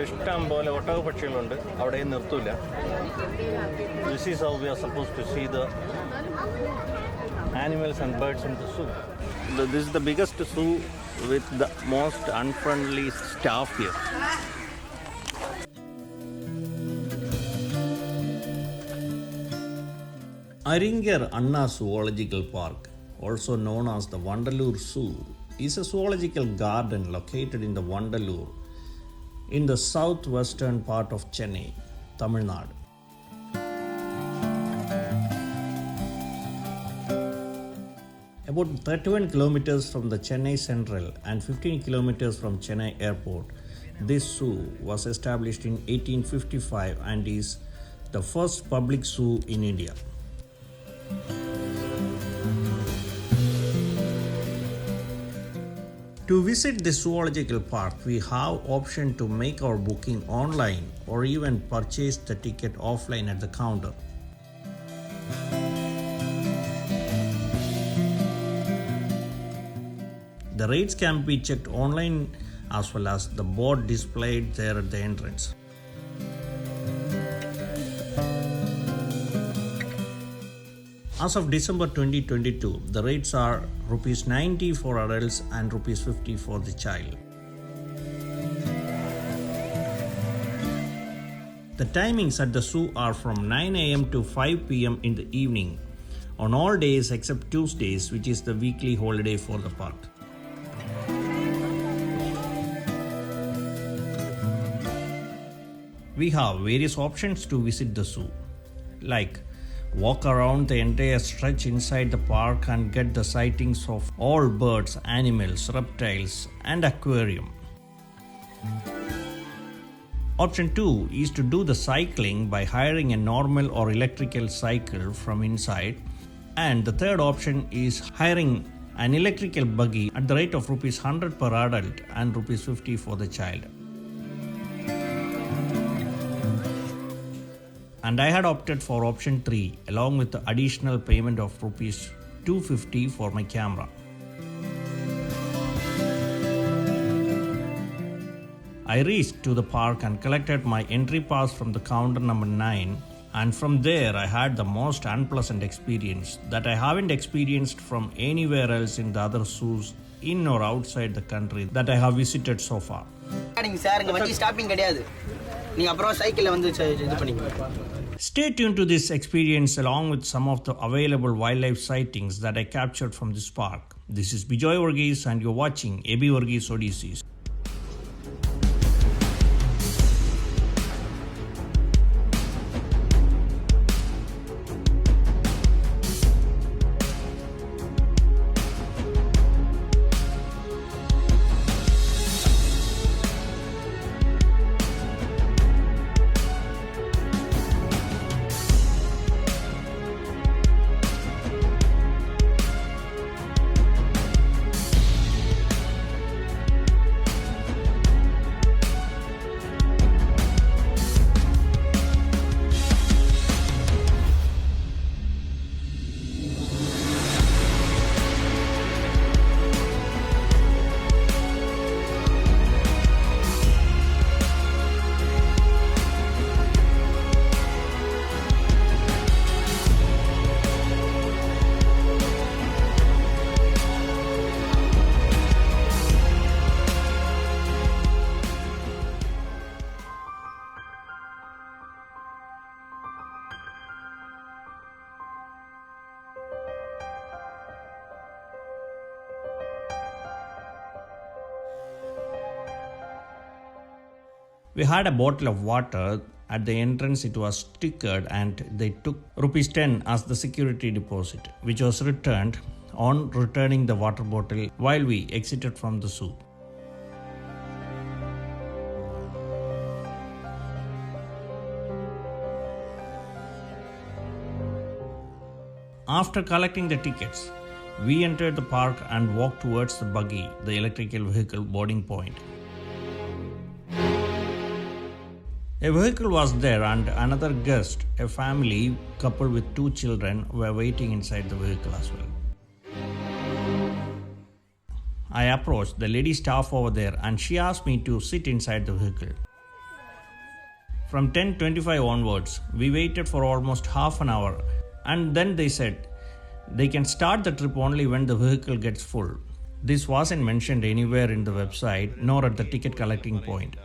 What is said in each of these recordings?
ഇഷ്ടം പോലെ ഒട്ടകപ്പക്ഷികളുണ്ട്, അവിടെയും നിർത്തൂല. This is how we are supposed to see the animals and birds in the zoo. This is the biggest zoo with the most unfriendly staff here. Aringar Anna Zoological Park, also known as the Vandalur Zoo, is a zoological garden located in the Vandalur in the southwestern part of Chennai, Tamil Nadu. About 31 kilometers from the Chennai Central and 15 kilometers from Chennai Airport, this zoo was established in 1855 and is the first public zoo in India. To visit the zoological park, we have option to make our booking online or even purchase the ticket offline at the counter. The rates can be checked online as well as the board displayed there at the entrance. As of December 2022, the rates are Rs 90 for adults and Rs 50 for the child. The timings at the zoo are from 9 am to 5 pm in the evening on all days except Tuesdays, which is the weekly holiday for the park. We have various options to visit the zoo, like walk around the entire stretch inside the park and get the sightings of all birds, animals, reptiles, and aquarium. Option 2 is to do the cycling by hiring a normal or electrical cycle from inside. And the third option is hiring an electrical buggy at the rate of Rs 100 per adult and Rs 50 for the child. And I had opted for option 3 along with the additional payment of Rs 250 for my camera. I reached to the park and collected my entry pass from the counter number 9, and from there I had the most unpleasant experience that I haven't experienced from anywhere else in the other zoos in or outside the country that I have visited so far. Stay tuned to this experience along with some of the available wildlife sightings that I captured from this park. This is Bijoy Varghese and you're watching Abey Varghese Odysseys. We had a bottle of water. At the entrance it was stickered and they took Rs 10 as the security deposit, which was returned on returning the water bottle while we exited from the zoo. After collecting the tickets, we entered the park and walked towards the buggy, the electrical vehicle boarding point. A vehicle was there and another guest, a family couple with 2 children, were waiting inside the vehicle as well. I approached the lady staff over there and she asked me to sit inside the vehicle. From 10:25 onwards, we waited for almost half an hour and then they said they can start the trip only when the vehicle gets full. This wasn't mentioned anywhere in the website nor at the ticket collecting point.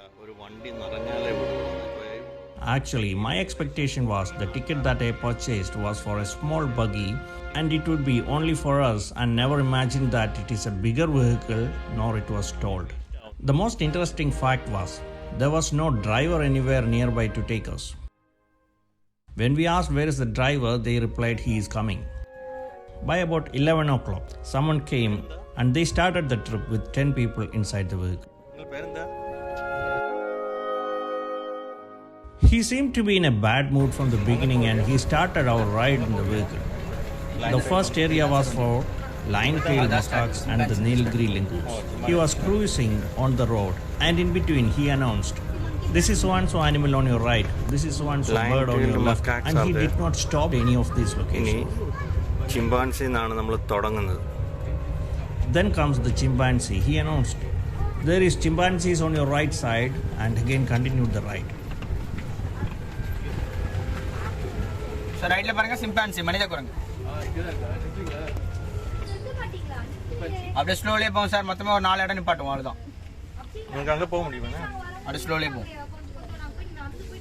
Actually, my expectation was the ticket that I purchased was for a small buggy and it would be only for us, and never imagined that it is a bigger vehicle nor it was told. The most interesting fact was there was no driver anywhere nearby to take us. When we asked where is the driver, they replied he is coming. By about 11 o'clock, someone came and they started the trip with 10 people inside the vehicle. He seemed to be in a bad mood from the beginning and he started our ride in the vehicle. The first area was for lion-tailed macaques and the Nilgiri Langurs. He was cruising on the road and in between he announced, "This is so-and-so animal on your right, this is so-and-so bird on your left," and he did not stop any of these locations. Chimpanzee ആണ് നമ്മൾ തുടങ്ങുന്നത്. Then comes the chimpanzee. He announced, "There is chimpanzees on your right side," and again continued the ride. So right la paranga chimpanzee manija kuranga. அப்படியே ஸ்லோலியே போவோம் sir. மொத்தமாக ஒரு 4 இடம் நிப்பாட்டும், அவ்வளோதான். உங்களுக்கு அங்கே போக முடியுமா? அப்படியே ஸ்லோலியே போவோம்.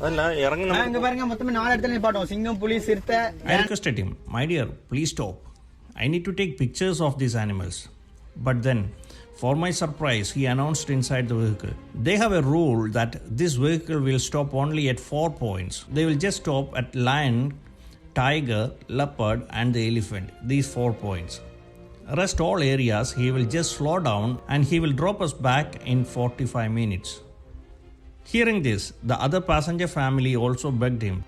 அதெல்லாம் இறங்கணும். இங்கே பாருங்க, மொத்தமாக 4 இடத்துல நிப்பாட்டும். சிங்கம், புலி, சிறுத்தை. I requested him, "My dear, please stop. I need to take pictures of these animals." But then, for my surprise, he announced inside the vehicle, they have a rule that this vehicle will stop only at 4 points. They will just stop at lion, tiger, leopard and the elephant. These 4 points. Rest all areas he will just slow down and he will drop us back in 45 minutes. Hearing this, the other passenger family also begged him,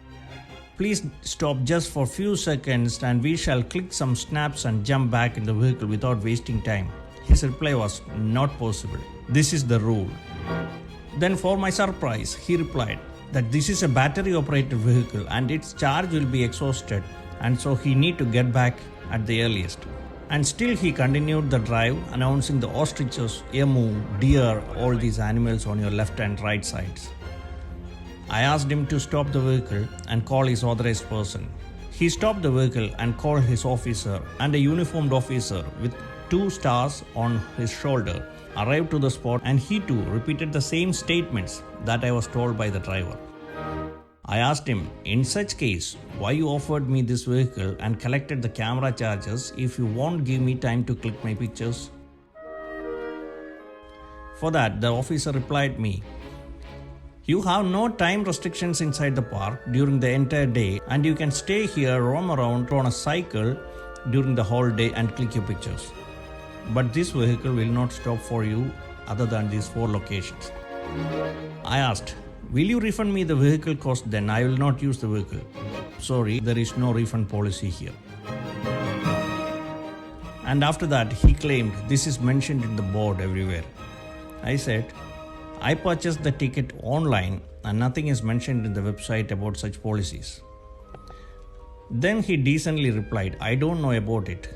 "Please stop just for few seconds and we shall click some snaps and jump back in the vehicle without wasting time." His reply was, "Not possible. This is the rule." Then for my surprise, he replied that this is a battery operated vehicle and its charge will be exhausted and so he need to get back at the earliest. And still he continued the drive, announcing the ostriches, emu, deer, all these animals on your left and right sides. I asked him to stop the vehicle and call his authorized person. He stopped the vehicle and called his officer, and a uniformed officer with 2 stars on his shoulder arrived to the spot, and he too repeated the same statements that I was told by the driver. I asked him, "In such case, why you offered me this vehicle and collected the camera charges if you won't give me time to click my pictures?" For that, the officer replied me, "You have no time restrictions inside the park during the entire day and you can stay here, roam around on a cycle during the whole day and click your pictures. But this vehicle will not stop for you other than these 4 locations." I asked, "Will you refund me the vehicle cost? Then I will not use the vehicle." "Sorry, there is no refund policy here." And after that, he claimed this is mentioned in the board everywhere. I said, "I purchased the ticket online and nothing is mentioned in the website about such policies." Then he decently replied, "I don't know about it.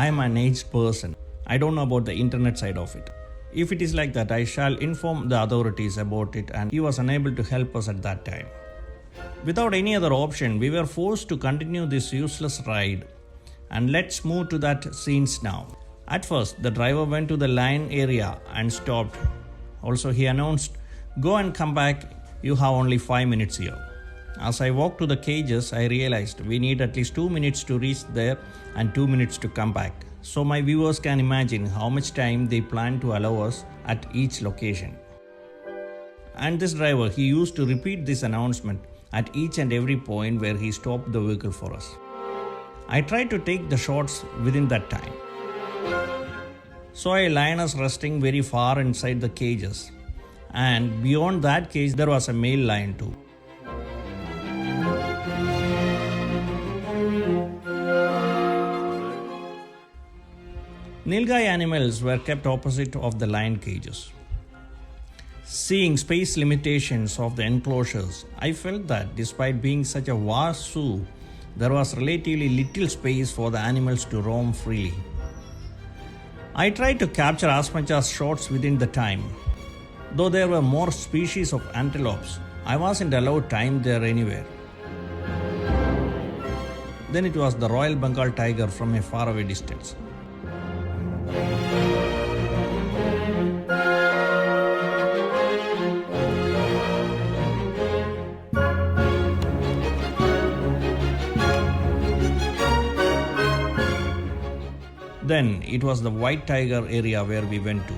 I am an aged person. I don't know about the internet side of it. If it is like that, I shall inform the authorities about it," and he was unable to help us at that time. Without any other option, we were forced to continue this useless ride, and let's move to that scenes now. At first, the driver went to the lion area and stopped. Also, he announced, "Go and come back, you have only 5 minutes here." As I walked to the cages, I realized we need at least 2 minutes to reach there and 2 minutes to come back. So my viewers can imagine how much time they plan to allow us at each location. And this driver, he used to repeat this announcement at each and every point where he stopped the vehicle for us. I tried to take the shots within that time. Saw a lioness resting very far inside the cages, and beyond that cage there was a male lion too. Nilgai animals were kept opposite of the lion cages. Seeing space limitations of the enclosures, I felt that despite being such a vast zoo, there was relatively little space for the animals to roam freely. I tried to capture as much as shots within the time. Though there were more species of antelopes, I wasn't allowed time there anywhere. Then it was the Royal Bengal tiger from a faraway distance. Then it was the white tiger area where we went to.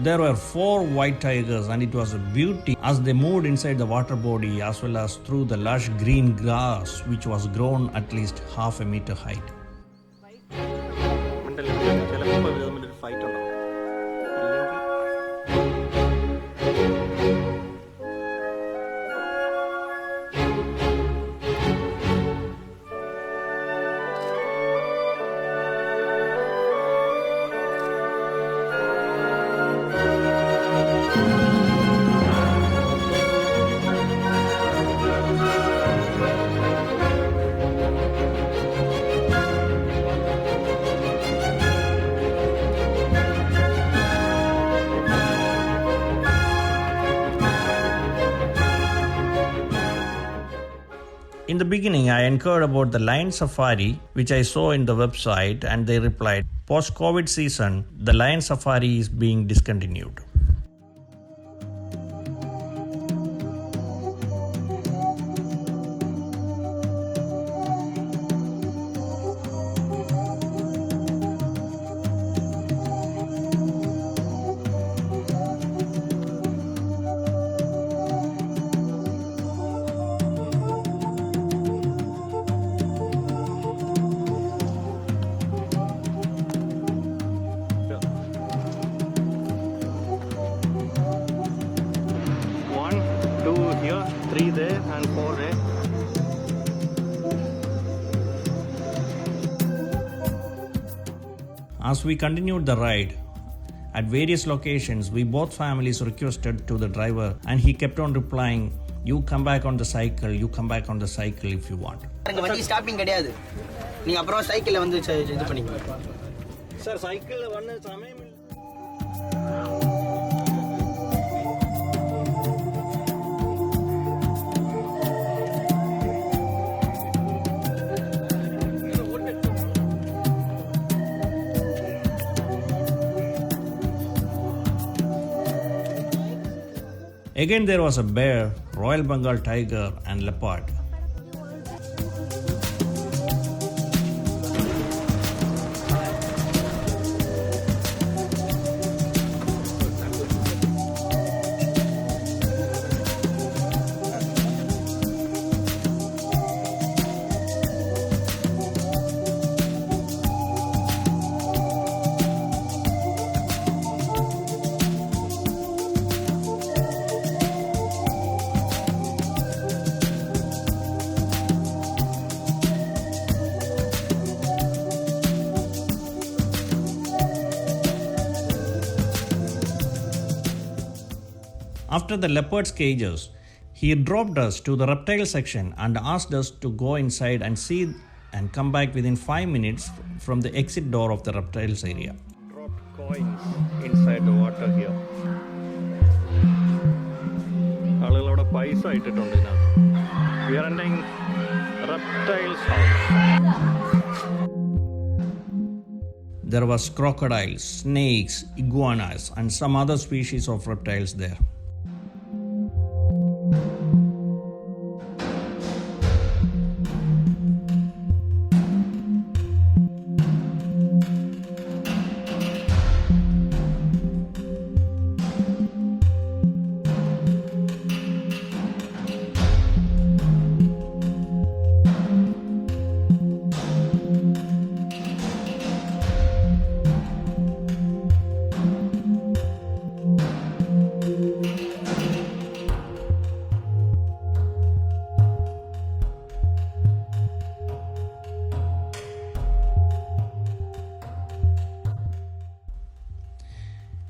There were 4 white tigers and it was a beauty as they moved inside the water body as well as through the lush green grass which was grown at least half a meter height. In the beginning, I inquired about the lion safari, which I saw in the website, and they replied, post-COVID season, the lion safari is being discontinued. As we continued the ride, at various locations, we both families requested to the driver and he kept on replying, you come back on the cycle, you come back on the cycle if you want. Stopping கிடையாது. நீங்க அப்புறம் சைக்கிள்ல வந்து இது பண்ணிக்கங்க. Sir சைக்கிள்ல வந்து சமயம் Again, there was a bear, Royal Bengal tiger, and leopard. After the leopard's cages, he dropped us to the reptile section and asked us to go inside and see and come back within 5 minutes from the exit door of the reptiles area. Dropped coins inside the water here. ആളുകളവിടെ പൈസ ഇട്ടിട്ടുണ്ട് ഇതിനകത്ത്. We are entering reptiles house. There was crocodiles, snakes, iguanas, and some other species of reptiles there.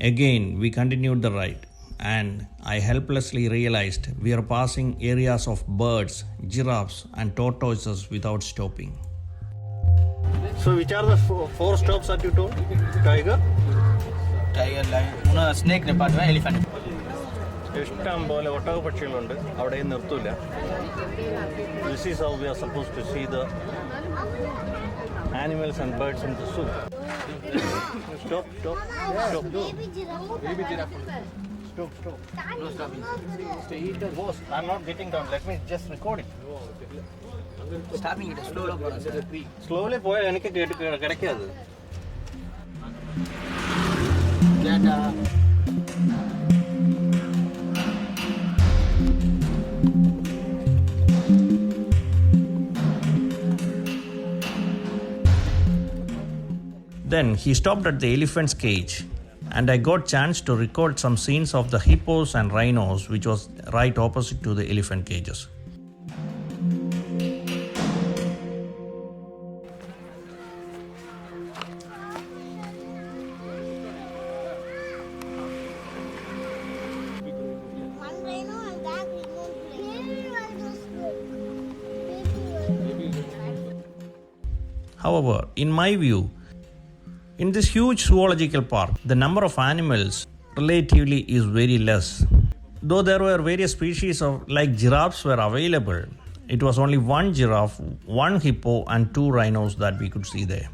Again, we continued the ride, and I helplessly realized we are passing areas of birds, giraffes, and tortoises without stopping. So, which are the 4 stops that you told? Tiger? Tiger, lion, snake, leopard, elephant. ഇഷ്ടം പോലെ ഒട്ടകപ്പക്ഷികളുണ്ട്, അവിടെയും നിർത്തൂല. This is how we are supposed to see the animals and birds in the zoo. Stop. Baby giraffe. Stop. No stopping. Boss, I'm not getting down. Let me just record it. Stopping it, slow up. Slowly പോയാൽ എനിക്ക് കിടക്കാത്. Then he stopped at the elephant's cage, and I got chance to record some scenes of the hippos and rhinos, which was right opposite to the elephant cages. One rhino and that remote However, in my view, in this huge zoological park, the number of animals relatively is very less. Though there were various species of like giraffes were available, it was only one giraffe, one hippo and 2 rhinos that we could see there.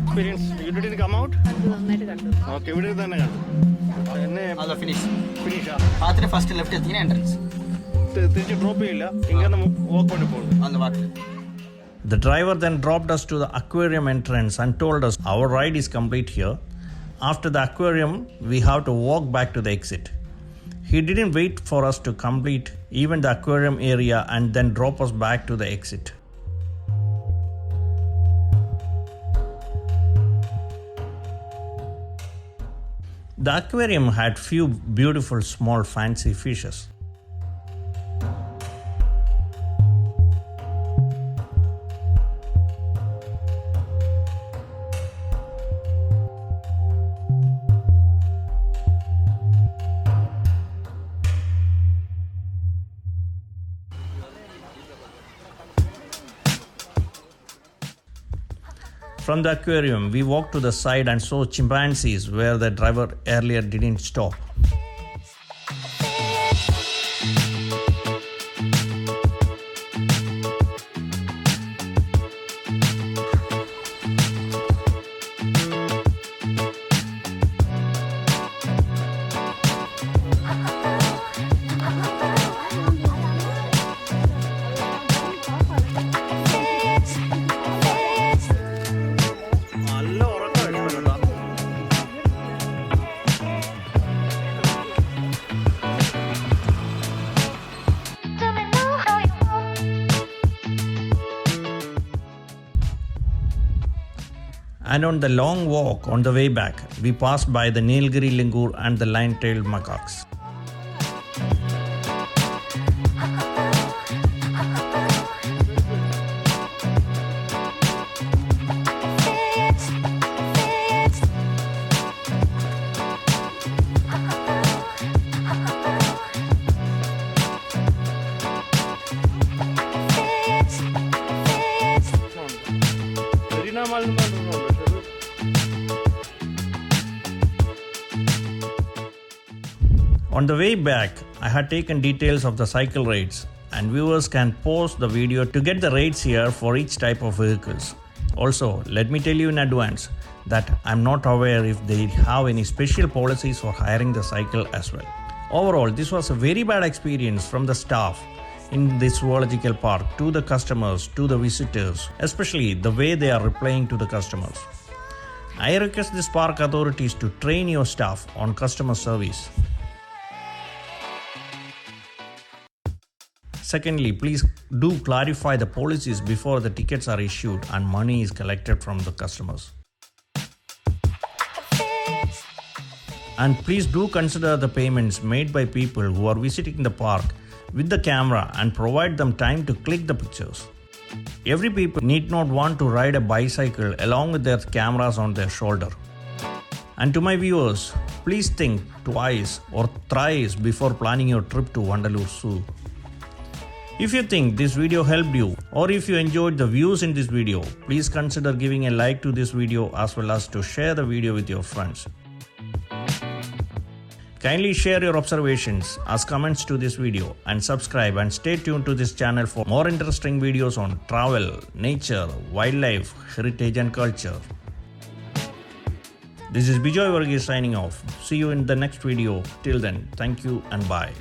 Experience, you didn't come out? Okay, ഇവിടെ തന്നെ കണ്ടു. എന്നെ അല്ല finish ഫിനിഷാ രാത്രി first left എത്തിയ entrance തിരിച്ച് drop ചെയ്യില്ല, ഇങ്ങനെ walk കൊണ്ട് പോകും. അന്ന് വാക്കിൽ The driver then dropped us to the aquarium entrance and told us our ride is complete here. After the aquarium, we have to walk back to the exit. He didn't wait for us to complete even the aquarium area and then drop us back to the exit. The aquarium had few beautiful small fancy fishes. From the aquarium, we walked to the side and saw chimpanzees where the driver earlier didn't stop. നല്ല ഉറക്കമായിരുന്നു. And on the long walk on the way back, we passed by the Nilgiri Langur and the line-tailed macaques. On the way back, I had taken details of the cycle rides, and viewers can pause the video to get the rates here for each type of vehicles. Also, let me tell you in advance that I'm not aware if they have any special policies for hiring the cycle as well. Overall, this was a very bad experience from the staff in this zoological park to the customers, to the visitors, especially the way they are replying to the customers. I request this park authorities to train your staff on customer service. Secondly, please do clarify the policies before the tickets are issued and money is collected from the customers. And please do consider the payments made by people who are visiting the park with the camera and provide them time to click the pictures. Every people need not want to ride a bicycle along with their cameras on their shoulder. And to my viewers, please think twice or thrice before planning your trip to Vandalur Zoo. If you think this video helped you or if you enjoyed the views in this video, please consider giving a like to this video as well as to share the video with your friends. Kindly share your observations as comments to this video and subscribe and stay tuned to this channel for more interesting videos on travel, nature, wildlife, heritage and culture. This is Bijoy Varghese signing off. See you in the next video. Till then, thank you and bye.